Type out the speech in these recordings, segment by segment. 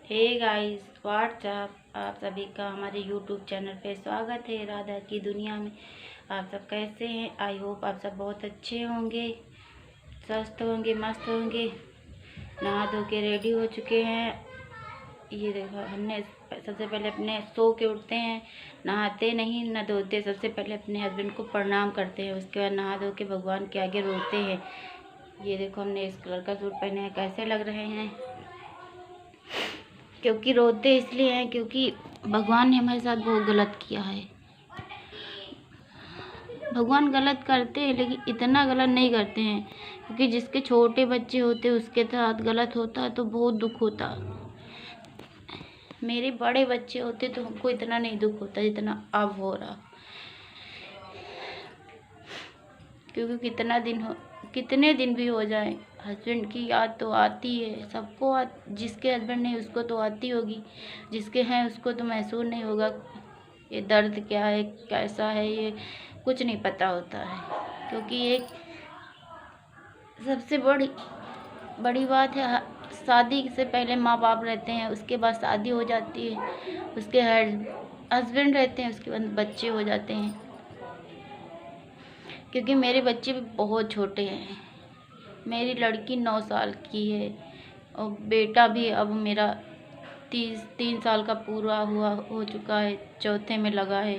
Hey guys, WhatsApp. आप सभी का हमारे यूट्यूब चैनल पे स्वागत है। राधा की दुनिया में आप सब कैसे हैं? आई होप आप सब बहुत अच्छे होंगे, स्वस्थ होंगे, मस्त होंगे। नहा धो के रेडी हो चुके हैं। ये देखो, हमने सबसे पहले अपने सो के उठते हैं, नहाते नहीं न धोते, सबसे पहले अपने हस्बैंड को प्रणाम करते हैं, उसके बाद नहा धो के भगवान के आगे रोते हैं। ये देखो, हमने इस कलर का सूट पहने हैं, कैसे लग रहे हैं? क्योंकि रोते इसलिए हैं क्योंकि भगवान ने हमारे साथ बहुत गलत किया है। भगवान गलत करते हैं लेकिन इतना गलत नहीं करते हैं, क्योंकि जिसके छोटे बच्चे होते हैं उसके साथ गलत होता है तो बहुत दुख होता है। मेरे बड़े बच्चे होते तो हमको इतना नहीं दुख होता जितना अब हो रहा, क्योंकि कितने दिन भी हो जाए, हस्बैंड की याद तो आती है सबको। जिसके हस्बैंड नहीं उसको तो आती होगी, जिसके हैं उसको तो महसूस नहीं होगा ये दर्द क्या है, कैसा है, ये कुछ नहीं पता होता है। क्योंकि एक सबसे बड़ी बात है, शादी से पहले माँ बाप रहते हैं, उसके बाद शादी हो जाती है, उसके हस्बैंड रहते हैं, उसके बाद बच्चे हो जाते हैं। क्योंकि मेरे बच्चे भी बहुत छोटे हैं। मेरी लड़की 9 साल की है और बेटा भी अब मेरा 3 साल का पूरा हो चुका है, चौथे में लगा है।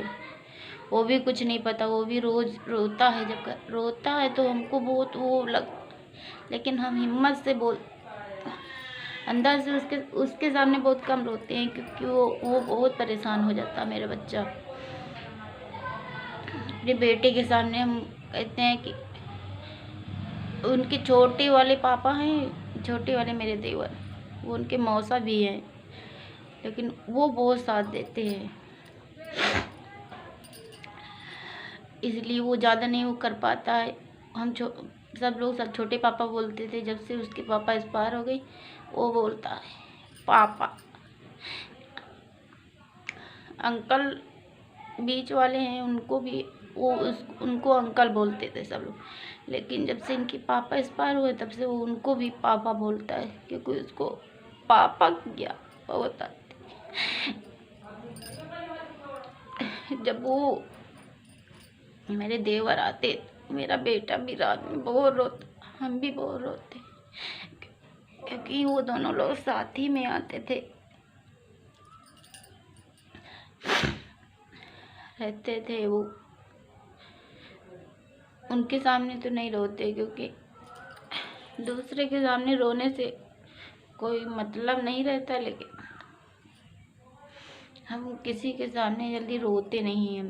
वो भी कुछ नहीं पता, वो भी रोज़ रोता है। जब रोता है तो हमको बहुत लेकिन हम हिम्मत से अंदर से उसके सामने बहुत कम रोते हैं, क्योंकि वो बहुत परेशान हो जाता है मेरा बच्चा। अपने बेटे के सामने हम कहते हैं कि उनके छोटे वाले पापा हैं, छोटे वाले मेरे देवर, वो उनके मौसा भी हैं, लेकिन वो बहुत साथ देते हैं, इसलिए वो ज़्यादा नहीं वो कर पाता है। सब छोटे पापा बोलते थे, जब से उसके पापा एक्सपायर हो गए वो बोलता है पापा। अंकल बीच वाले हैं, उनको भी उनको अंकल बोलते थे सब लोग, लेकिन जब से इनके पापा एक्सपायर हुए तब से वो उनको भी पापा बोलता है, क्योंकि उसको पापा क्या होता है। जब वो मेरे देवर आते, मेरा बेटा भी रात में बहुत रोता, हम भी बहुत रोते, क्योंकि वो दोनों लोग साथ ही में आते थे, रहते थे। वो उनके सामने तो नहीं रोते, क्योंकि दूसरे के सामने रोने से कोई मतलब नहीं रहता, लेकिन हम किसी के सामने जल्दी रोते नहीं हैं।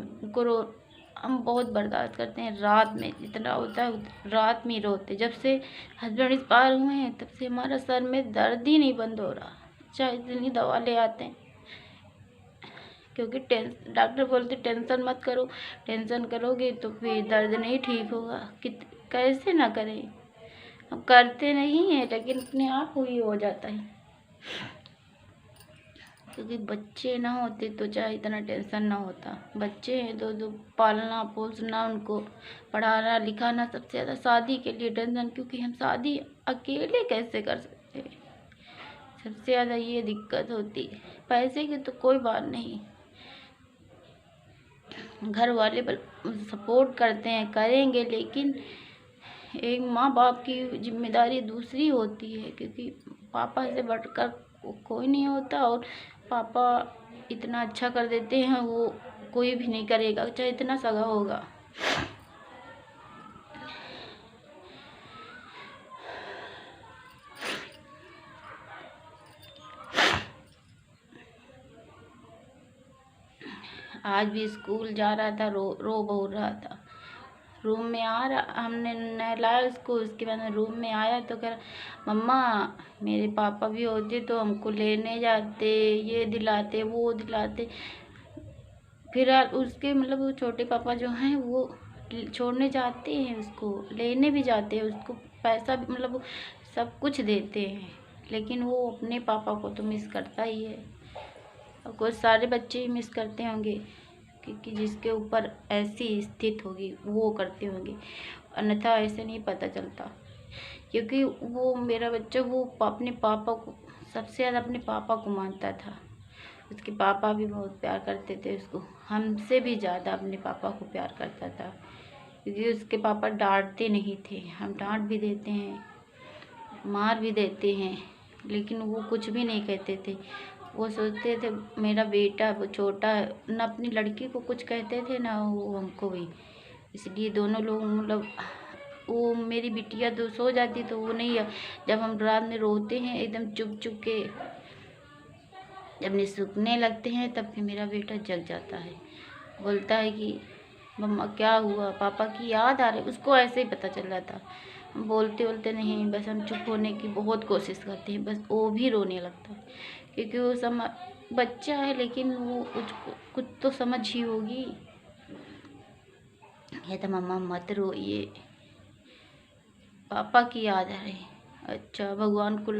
हम बहुत बर्दाश्त करते हैं, रात में जितना होता है रात में रोते। जब से हस्बैंड एक्सपायर हुए हैं तब से हमारा सर में दर्द ही नहीं बंद हो रहा, चाहे इतनी दवा ले आते हैं, क्योंकि डॉक्टर बोलते टेंशन मत करो, टेंशन करोगे तो फिर दर्द नहीं ठीक होगा। कैसे ना करें, हम करते नहीं हैं, लेकिन अपने आप ही हो जाता है। क्योंकि बच्चे ना होते तो चाहे इतना टेंशन ना होता। बच्चे हैं तो पालना पोसना, उनको पढ़ाना लिखाना, सबसे ज़्यादा शादी के लिए टेंशन, क्योंकि हम शादी अकेले कैसे कर सकते हैं, सबसे ज़्यादा ये दिक्कत होती है। पैसे की तो कोई बात नहीं, घर वाले सपोर्ट करते हैं, करेंगे, लेकिन एक माँ बाप की जिम्मेदारी दूसरी होती है, क्योंकि पापा से बढ़कर कोई नहीं होता। और पापा इतना अच्छा कर देते हैं, वो कोई भी नहीं करेगा, चाहे इतना सगा होगा। आज भी स्कूल जा रहा था, रो बोल रहा था। रूम में हमने नहलाया उसको, उसके बाद में रूम में आया तो कह रहा मम्मा मेरे पापा भी होते तो हमको लेने जाते, ये दिलाते वो दिलाते। फिर उसके मतलब वो छोटे पापा जो हैं वो छोड़ने जाते हैं, उसको लेने भी जाते हैं, उसको पैसा भी मतलब सब कुछ देते हैं, लेकिन वो अपने पापा को तो मिस करता ही है। और कुछ सारे बच्चे ही मिस करते होंगे, क्योंकि जिसके ऊपर ऐसी स्थिति होगी वो करते होंगे, अन्यथा ऐसे नहीं पता चलता। क्योंकि वो मेरा बच्चा वो अपने पापा को सबसे ज़्यादा अपने पापा को मानता था। उसके पापा भी बहुत प्यार करते थे उसको, हमसे भी ज़्यादा अपने पापा को प्यार करता था, क्योंकि उसके पापा डांटते नहीं थे। हम डांट भी देते हैं, मार भी देते हैं, लेकिन वो कुछ भी नहीं कहते थे। वो सोचते थे मेरा बेटा वो छोटा है, न अपनी लड़की को कुछ कहते थे ना वो हमको भी। इसलिए दोनों लोग मतलब वो मेरी बिटिया तो सो जाती तो वो नहीं, जब हम रात में रोते हैं एकदम चुप चुप के, जब सुखने लगते हैं तब फिर मेरा बेटा जग जाता है, बोलता है कि मम्मा क्या हुआ, पापा की याद आ रही। उसको ऐसे ही पता चल जाता। हम बोलते बोलते नहीं, बस हम चुप होने की बहुत कोशिश करते हैं, बस वो भी रोने लगता है, क्योंकि वो समझ बच्चा है, लेकिन वो कुछ तो समझ ही होगी। कहता मम्मा मत रोइए, पापा की याद आ रही। अच्छा भगवान को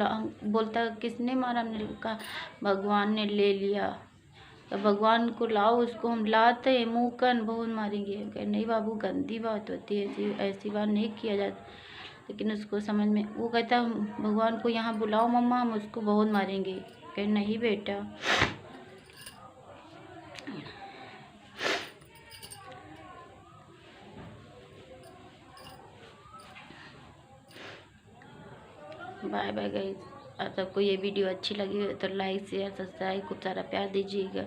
बोलता किसने मारा, हमने कहा भगवान ने ले लिया। तो भगवान को लाओ, उसको हम लाते हैं मुँह कन बहुत मारेंगे। कहे नहीं बाबू गंदी बात होती है, ऐसी बात नहीं किया जाता। लेकिन उसको समझ में, वो कहता भगवान को यहाँ बुलाओ मम्मा, हम उसको बहुत मारेंगे। कहे नहीं बेटा। Bye bye guys. आप सबको ये वीडियो अच्छी लगी हो तो लाइक शेयर सब्सक्राइब खूब सारा प्यार दीजिएगा।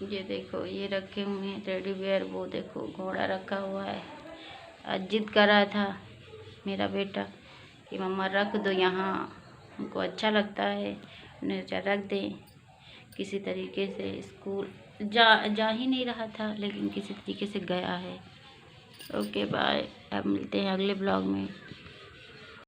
ये देखो ये रखे हुए हैं टेडी बियर, वो देखो घोड़ा रखा हुआ है। आज जिद कर रहा था मेरा बेटा कि मम्मा रख दो यहाँ, हमको अच्छा लगता है, उन्हें रख दें। किसी तरीके से स्कूल जा ही नहीं रहा था, लेकिन किसी तरीके से गया है। ओके बाय, अब मिलते हैं अगले ब्लॉग में।